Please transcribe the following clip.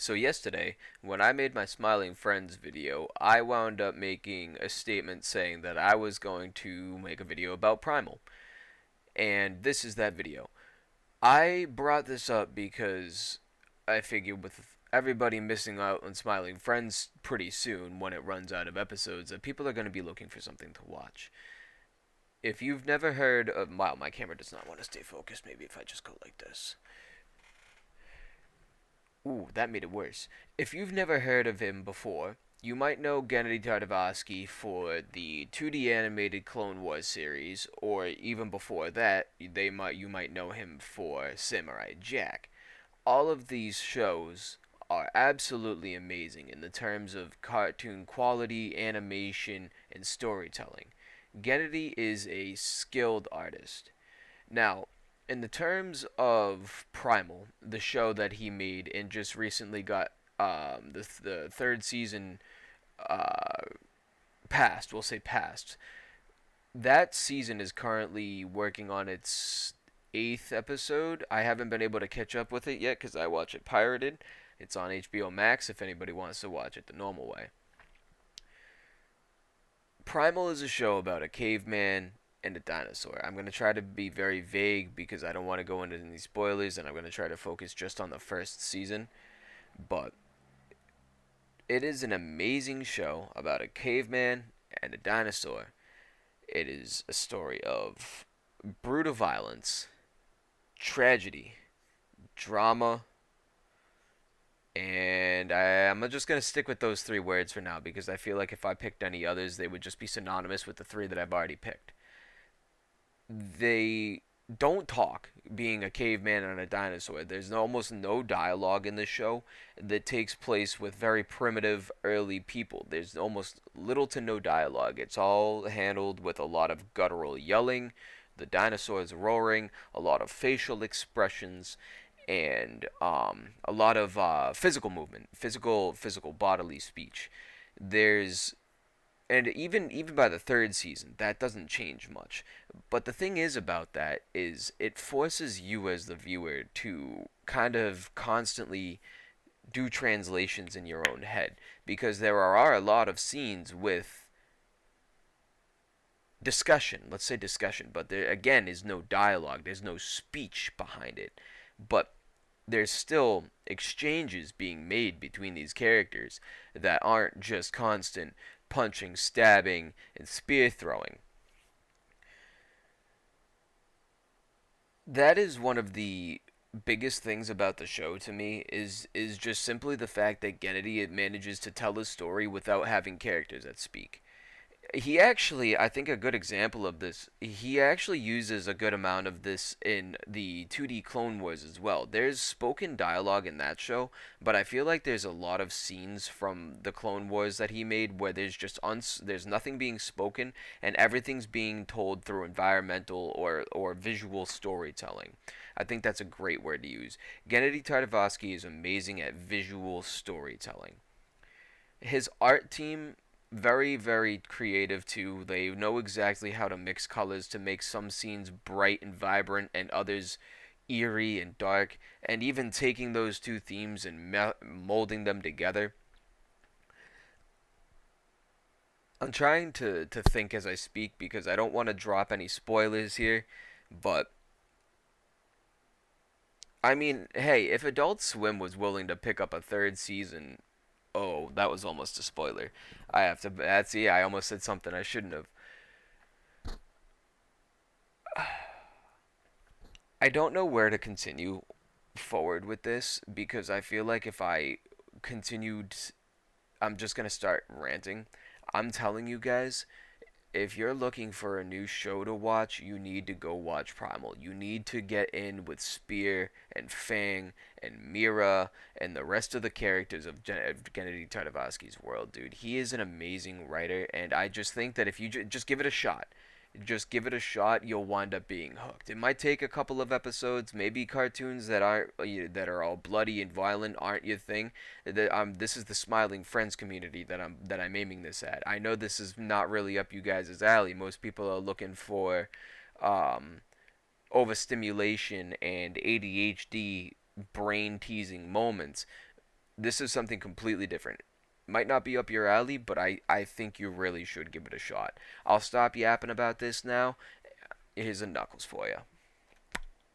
So yesterday, when I made my Smiling Friends video, I wound up making a statement saying that I was going to make a video about Primal. And this is that video. I brought this up because I figured with everybody missing out on Smiling Friends pretty soon when it runs out of episodes, that people are going to be looking for something to watch. If you've never heard of... Wow, my camera does not want to stay focused. Maybe if I just go like this. Ooh, that made it worse. If you've never heard of him before, you might know Gennady Tartakovsky for the 2D animated Clone Wars series, or even before that, you might know him for Samurai Jack. All of these shows are absolutely amazing in the terms of cartoon quality, animation, and storytelling. Gennady is a skilled artist. Now, in the terms of Primal, the show that he made and just recently got the third season uh, passed, we'll say passed. That season is currently working on its eighth episode. I haven't been able to catch up with it yet because I watch it pirated. It's on HBO Max if anybody wants to watch it the normal way. Primal is a show about a caveman and a dinosaur. I'm going to try to be very vague because I don't want to go into any spoilers and I'm going to try to focus just on the first season. But it is an amazing show about a caveman and a dinosaur. It is a story of brutal violence, tragedy, drama, and I'm just going to stick with those three words for now because I feel like if I picked any others, they would just be synonymous with the three that I've already picked. They don't talk, being a caveman and a dinosaur. There's almost no dialogue in the show that takes place with very primitive early people. There's almost little to no dialogue. It's all handled with a lot of guttural yelling, the dinosaurs roaring, a lot of facial expressions, and a lot of physical movement, physical bodily speech. There's and even by the third season, that doesn't change much. But the thing is about that is it forces you as the viewer to kind of constantly do translations in your own head because there are a lot of scenes with discussion. Let's say discussion, but there again is no dialogue. There's no speech behind it. But there's still exchanges being made between these characters that aren't just constant punching, stabbing, and spear throwing. That is one of the biggest things about the show to me is just simply the fact that Gennady manages to tell a story without having characters that speak. He actually, I think a good example of this, he actually uses a good amount of this in the 2D Clone Wars as well. There's spoken dialogue in that show, but I feel like there's a lot of scenes from the Clone Wars that he made where there's nothing being spoken and everything's being told through environmental or visual storytelling. I think that's a great word to use. Gennady Tartakovsky is amazing at visual storytelling. His art team very creative too. They know exactly how to mix colors to make some scenes bright and vibrant and others eerie and dark, and even taking those two themes and molding them together. I'm trying to think as I speak because I don't want to drop any spoilers here, but I mean, hey, if Adult Swim was willing to pick up a third season, oh, that was almost a spoiler. I have to. That's yeah. I almost said something I shouldn't have. I don't know where to continue forward with this because I feel like if I continued, I'm just gonna start ranting. I'm telling you guys, if you're looking for a new show to watch, you need to go watch Primal. You need to get in with Spear and Fang and Mira and the rest of the characters of Gennady Tartakovsky's world, dude. He is an amazing writer, and I just think that if you just give it a shot, you'll wind up being hooked. It might take a couple of episodes, maybe cartoons that are all bloody and violent aren't your thing. This is the Smiling Friends community that I'm aiming this at. I know this is not really up you guys' alley. Most people are looking for um, overstimulation and ADHD brain teasing moments. This is something completely different. Might not be up your alley, but I think you really should give it a shot. I'll stop yapping about this now. Here's a Knuckles for you.